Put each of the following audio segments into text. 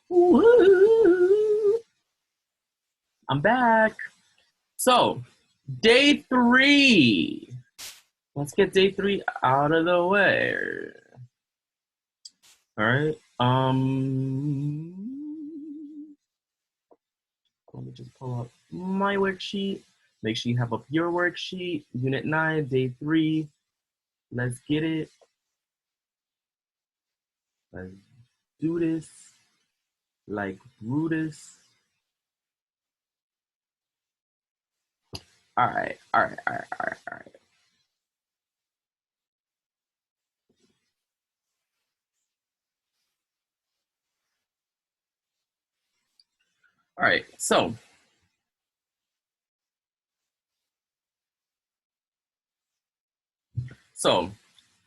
Woo! I'm back. So, day 3. Let's get day 3 out of the way. All right. Let me just pull up my worksheet. Make sure you have up your worksheet. Unit 9, day 3. Let's get it. Let's do this. Like Brutus. All right. All right. So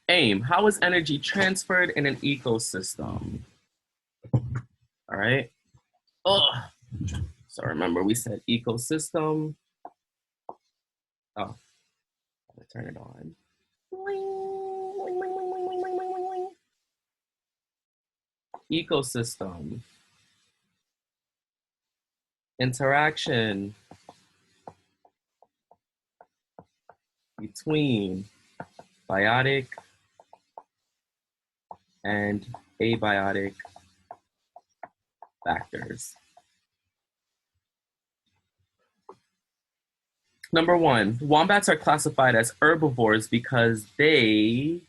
aim, how is energy transferred in an ecosystem? All right. Ugh. So remember, we said ecosystem. Oh, I'll turn it on. Ecosystem. Interaction between biotic and abiotic factors. Number 1, wombats are classified as herbivores because they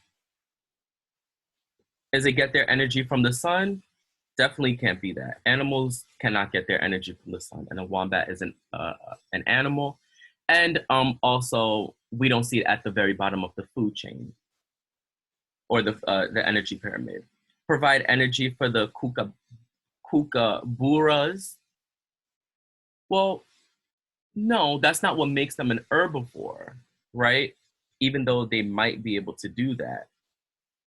get their energy from the sun? Definitely can't be that. Animals cannot get their energy from the sun, and a wombat is an animal. And also, we don't see it at the very bottom of the food chain or the energy pyramid. Provide energy for the kookaburras. Well, no, that's not what makes them an herbivore, right? Even though they might be able to do that.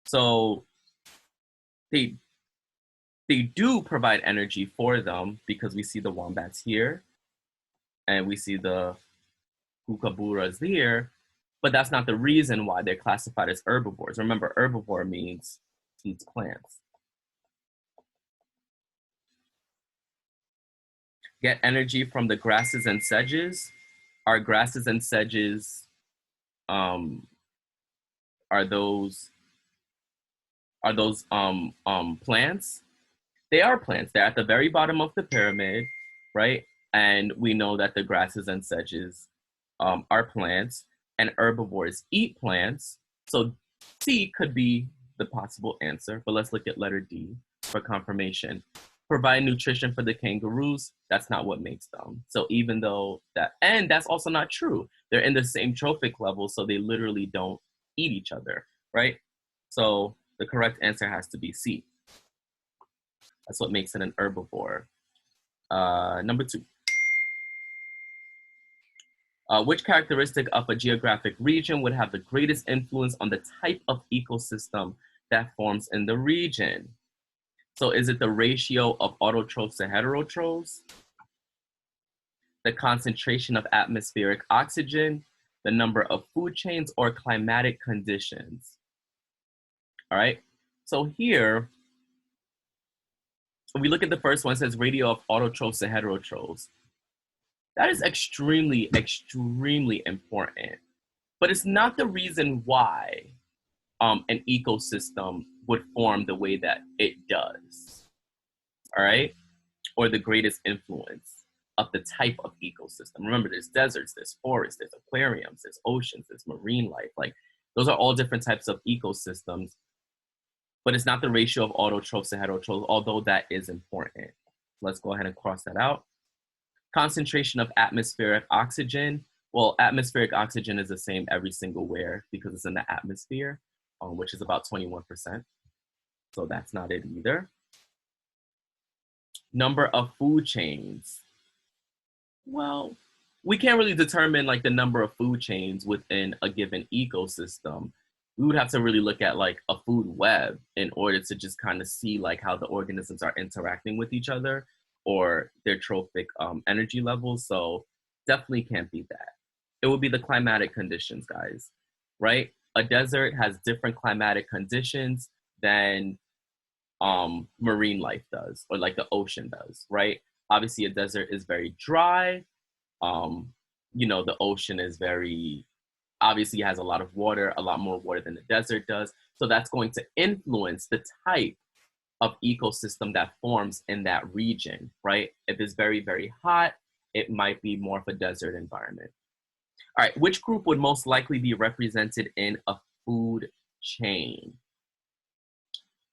So they do provide energy for them because we see the wombats here and we see the kookaburras here, but that's not the reason why they're classified as herbivores. Remember, herbivore means eats plants. Get energy from the grasses and sedges. Are grasses and sedges, are those plants? They are plants. They're at the very bottom of the pyramid, right? And we know that the grasses and sedges are plants, and herbivores eat plants. So C could be the possible answer, but let's look at letter D for confirmation. Provide nutrition for the kangaroos. That's not what makes them. So even though and that's also not true. They're in the same trophic level, so they literally don't eat each other, right? So the correct answer has to be C. That's what makes it an herbivore. Number 2. Which characteristic of a geographic region would have the greatest influence on the type of ecosystem that forms in the region? So is it the ratio of autotrophs to heterotrophs, the concentration of atmospheric oxygen, the number of food chains, or climatic conditions? All right, so here, we look at the first one, it says ratio of autotrophs to heterotrophs. That is extremely, extremely important. But it's not the reason why an ecosystem would form the way that it does. All right? Or the greatest influence of the type of ecosystem. Remember, there's deserts, there's forests, there's aquariums, there's oceans, there's marine life. Like, those are all different types of ecosystems. But it's not the ratio of autotrophs to heterotrophs, although that is important. Let's go ahead and cross that out. Concentration of atmospheric oxygen. Well, atmospheric oxygen is the same every single where because it's in the atmosphere, which is about 21%. So that's not it either. Number of food chains. Well, we can't really determine like the number of food chains within a given ecosystem. We would have to really look at like a food web in order to just kind of see like how the organisms are interacting with each other or their trophic energy levels. So definitely can't be that. It would be the climatic conditions, guys, right? A desert has different climatic conditions than marine life does, or like the ocean does, right? Obviously, a desert is very dry. Um, the ocean is very obviously has a lot of water, a lot more water than the desert does. So that's going to influence the type of ecosystem that forms in that region, right? If it's very, very hot, it might be more of a desert environment. All right, which group would most likely be represented in a food chain?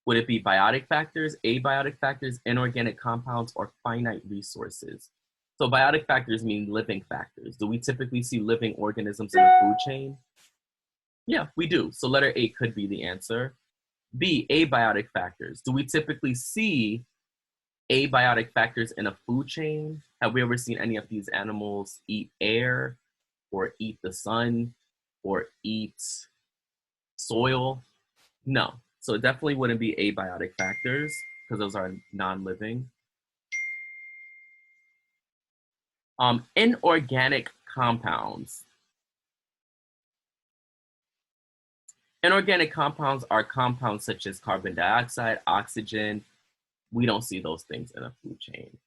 Would it be biotic factors, abiotic factors, inorganic compounds, or finite resources? So biotic factors mean living factors. Do we typically see living organisms in a food chain? Yeah, we do. So letter A could be the answer. B, abiotic factors. Do we typically see abiotic factors in a food chain? Have we ever seen any of these animals eat air or eat the sun or eat soil? No. So it definitely wouldn't be abiotic factors because those are non-living. Inorganic compounds. Inorganic compounds are compounds such as carbon dioxide, oxygen. We don't see those things in a food chain.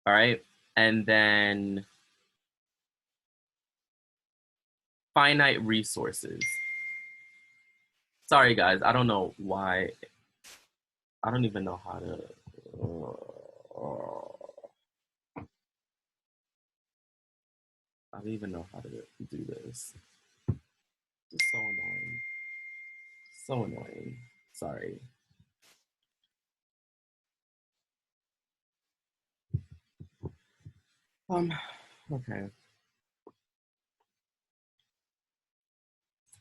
All right. And then finite resources. Sorry, guys. I don't know why. I don't even know how to. I don't even know how to do this. It's so annoying. So annoying. Sorry. Okay.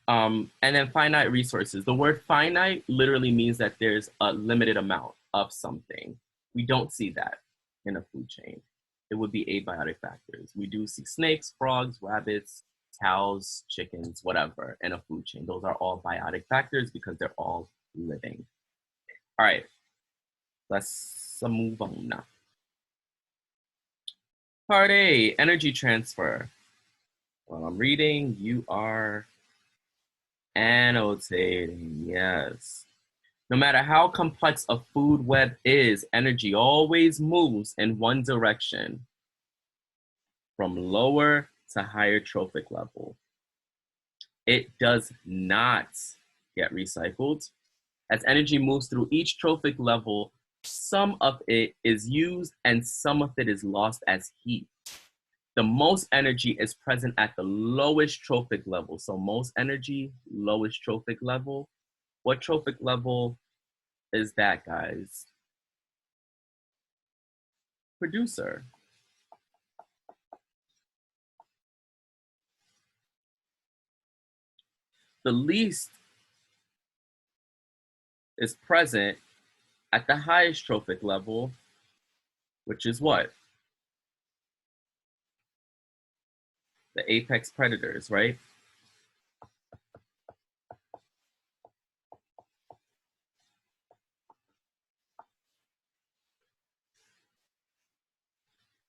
And then finite resources. The word finite literally means that there's a limited amount of something. We don't see that in a food chain. It would be abiotic factors. We do see snakes, frogs, rabbits, cows, chickens, whatever in a food chain. Those are all biotic factors because they're all living. All right, let's move on now. Part A, energy transfer. While I'm reading, you are annotating, yes. No matter how complex a food web is, energy always moves in one direction, from lower to higher trophic level. It does not get recycled. As energy moves through each trophic level, some of it is used and some of it is lost as heat. The most energy is present at the lowest trophic level. So most energy, lowest trophic level. What trophic level is that, guys? Producer. The least is present at the highest trophic level, which is what? The apex predators, right?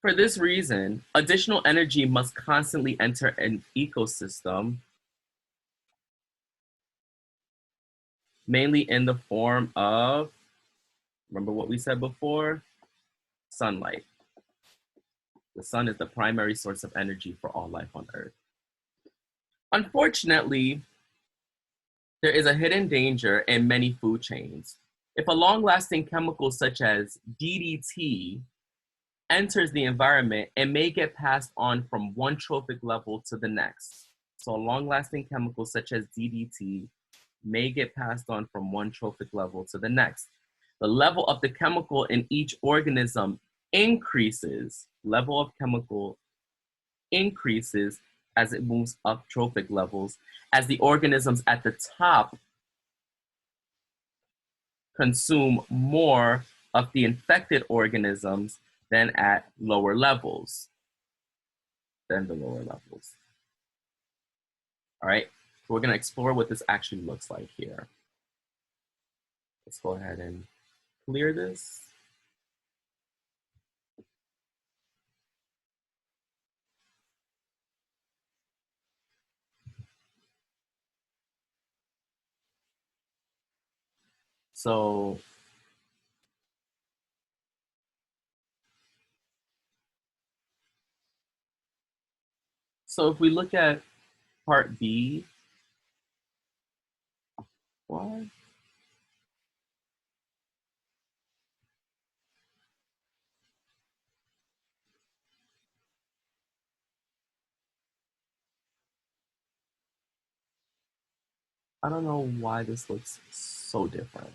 For this reason, additional energy must constantly enter an ecosystem, mainly in the form of, remember what we said before? Sunlight. The sun is the primary source of energy for all life on Earth. Unfortunately, there is a hidden danger in many food chains. If a long-lasting chemical such as DDT enters the environment, it may get passed on from one trophic level to the next. So a long-lasting chemical such as DDT may get passed on from one trophic level to the next. The level of the chemical in each organism increases. Level of chemical increases as it moves up trophic levels, as the organisms at the top consume more of the infected organisms than at lower levels, than the lower levels. All right, so we're gonna explore what this actually looks like here. Let's go ahead and clear this. So, so if we look at part B, what? I don't know why this looks so different.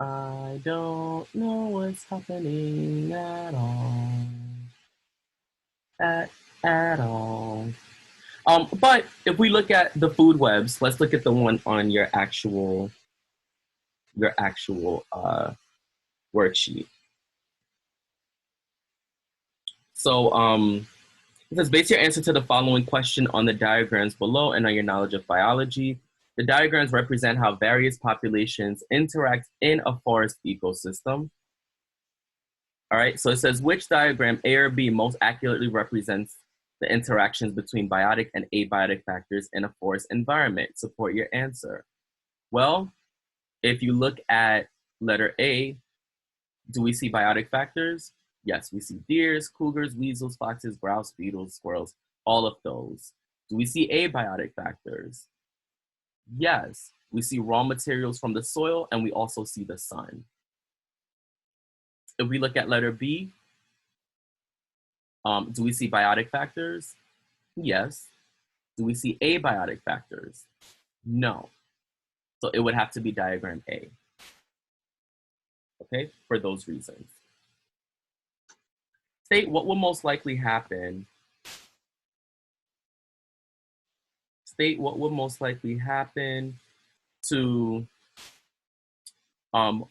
I don't know what's happening at all. At, at all. But if we look at the food webs, let's look at the one on your actual worksheet. So it says base your answer to the following question on the diagrams below and on your knowledge of biology. The diagrams represent how various populations interact in a forest ecosystem. All right, so it says which diagram, A or B, most accurately represents the interactions between biotic and abiotic factors in a forest environment? Support your answer. Well, if you look at letter A, do we see biotic factors? Yes, we see deers, cougars, weasels, foxes, grouse, beetles, squirrels, all of those. Do we see abiotic factors? Yes, we see raw materials from the soil and we also see the sun. If we look at letter B, do we see biotic factors? Yes. Do we see abiotic factors? No. So it would have to be diagram A, okay, for those reasons. State what will most likely happen. State what will most likely happen to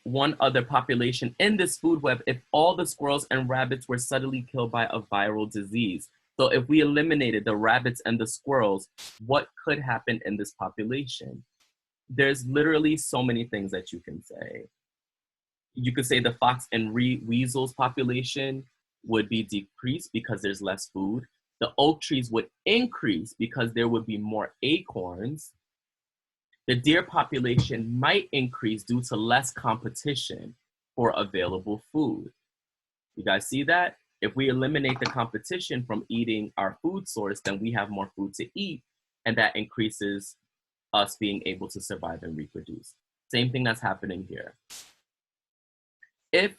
one other population in this food web if all the squirrels and rabbits were suddenly killed by a viral disease. So if we eliminated the rabbits and the squirrels, what could happen in this population? There's literally so many things that you can say. You could say the fox and weasels population would be decreased because there's less food. The oak trees would increase because there would be more acorns. The deer population might increase due to less competition for available food. You guys see that? If we eliminate the competition from eating our food source, then we have more food to eat, and that increases us being able to survive and reproduce. Same thing that's happening here. If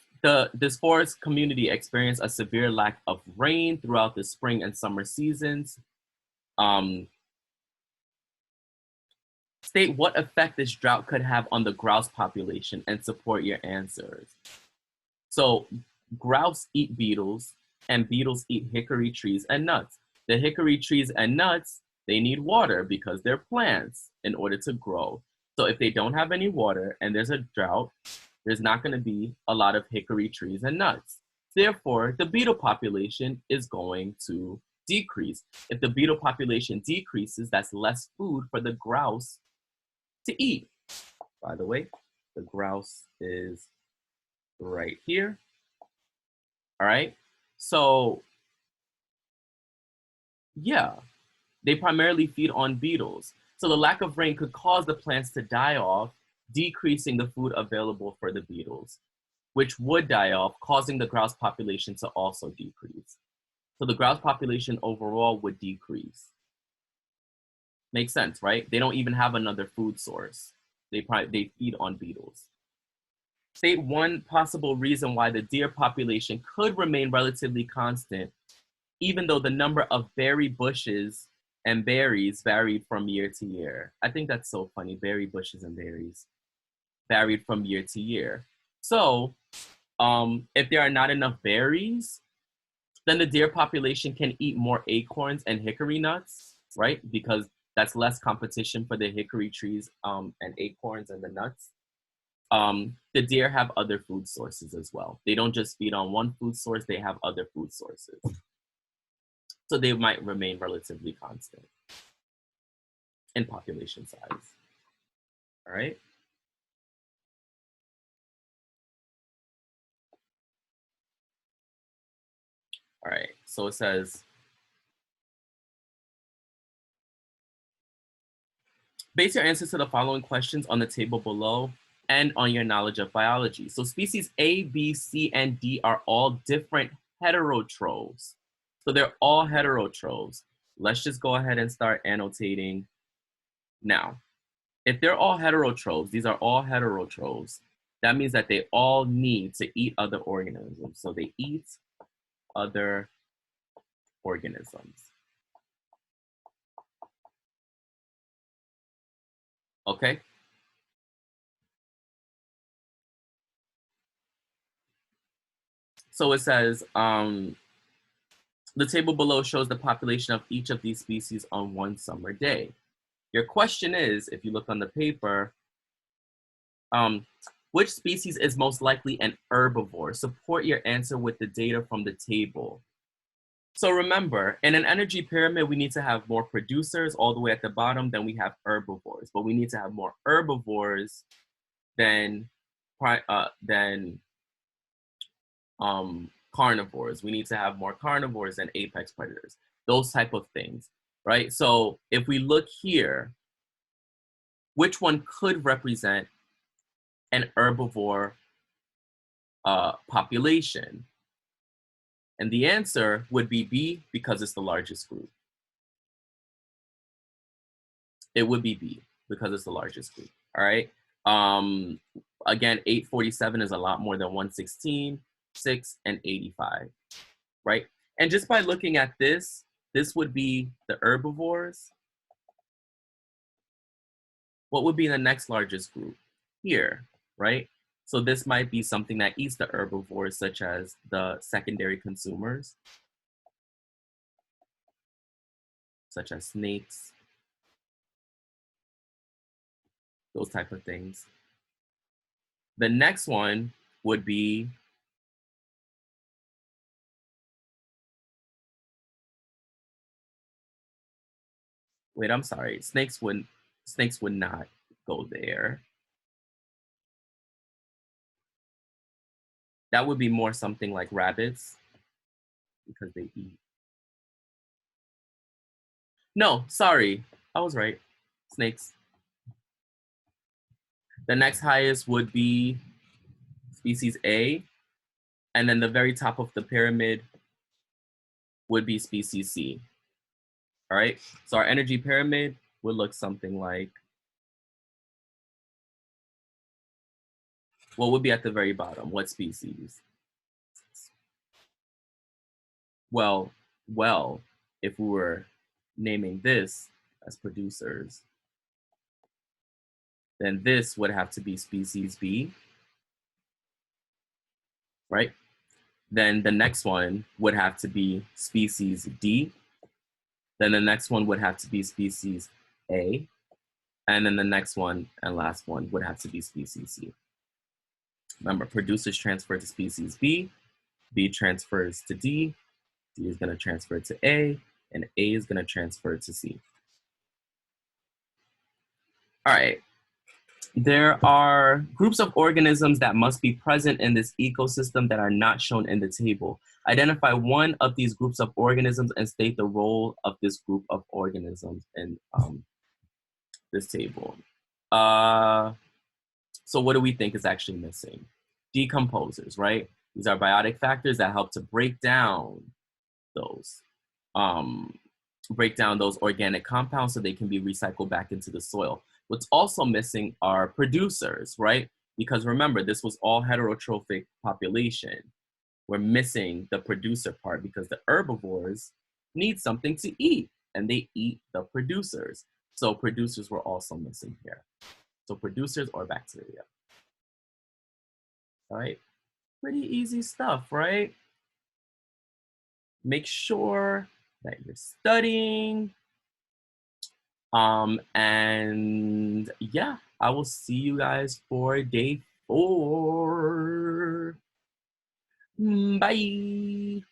this forest community experienced a severe lack of rain throughout the spring and summer seasons, state what effect this drought could have on the grouse population and support your answers. So grouse eat beetles and beetles eat hickory trees and nuts. The hickory trees and nuts, they need water because they're plants in order to grow. So if they don't have any water and there's a drought, there's not going to be a lot of hickory trees and nuts. Therefore, the beetle population is going to decrease. If the beetle population decreases, that's less food for the grouse to eat. By the way, the grouse is right here. All right. So, yeah, they primarily feed on beetles. So the lack of rain could cause the plants to die off, decreasing the food available for the beetles, which would die off, causing the grouse population to also decrease. So the grouse population overall would decrease. Makes sense, right? They don't even have another food source. They feed on beetles. State one possible reason why the deer population could remain relatively constant, even though the number of berry bushes and berries varied from year to year. I think that's so funny. Berry bushes and berries varied from year to year. So if there are not enough berries, then the deer population can eat more acorns and hickory nuts, right? Because that's less competition for the hickory trees and acorns and the nuts. The deer have other food sources as well. They don't just feed on one food source, they have other food sources. So they might remain relatively constant in population size. All right. All right, so it says, base your answers to the following questions on the table below and on your knowledge of biology. So species A, B, C, and D are all different heterotrophs. So they're all heterotrophs. Let's just go ahead and start annotating now. If they're all heterotrophs, these are all heterotrophs, that means that they all need to eat other organisms. So they eat other organisms. Okay? So it says, the table below shows the population of each of these species on one summer day. Your question is, if you look on the paper, which species is most likely an herbivore? Support your answer with the data from the table. So remember, in an energy pyramid, we need to have more producers all the way at the bottom than we have herbivores, but we need to have more herbivores than carnivores. We need to have more carnivores than apex predators, those type of things, right? So if we look here, which one could represent an herbivore population? And the answer would be B, because it's the largest group. It would be B, because it's the largest group, all right? Again, 847 is a lot more than 116, 6, and 85, right? And just by looking at this would be the herbivores. What would be the next largest group? Here, right? So this might be something that eats the herbivores, such as the secondary consumers, such as snakes, those type of things. The next one would be wait, I'm sorry. Snakes would not go there. That would be more something like rabbits, because they eat. No, sorry. I was right. Snakes. The next highest would be species A, and then the very top of the pyramid would be species C. All right, so our energy pyramid would look something like, what would be at the very bottom? What species? Well, if we were naming this as producers, then this would have to be species B, right? Then the next one would have to be species D. Then the next one would have to be species A. And then the next one and last one would have to be species C. Remember, producers transfer to species B, B transfers to D, D is going to transfer to A, and A is going to transfer to C. All right. There are groups of organisms that must be present in this ecosystem that are not shown in the table. Identify one of these groups of organisms and state the role of this group of organisms in this table. So what do we think is actually missing? Decomposers, right? These are biotic factors that help to break down those organic compounds so they can be recycled back into the soil. What's also missing are producers, right? Because remember, this was all heterotrophic population. We're missing the producer part because the herbivores need something to eat and they eat the producers. So producers were also missing here. So producers or bacteria. All right, pretty easy stuff, right? Make sure that you're studying. And yeah, I will see you guys for day 4. Bye.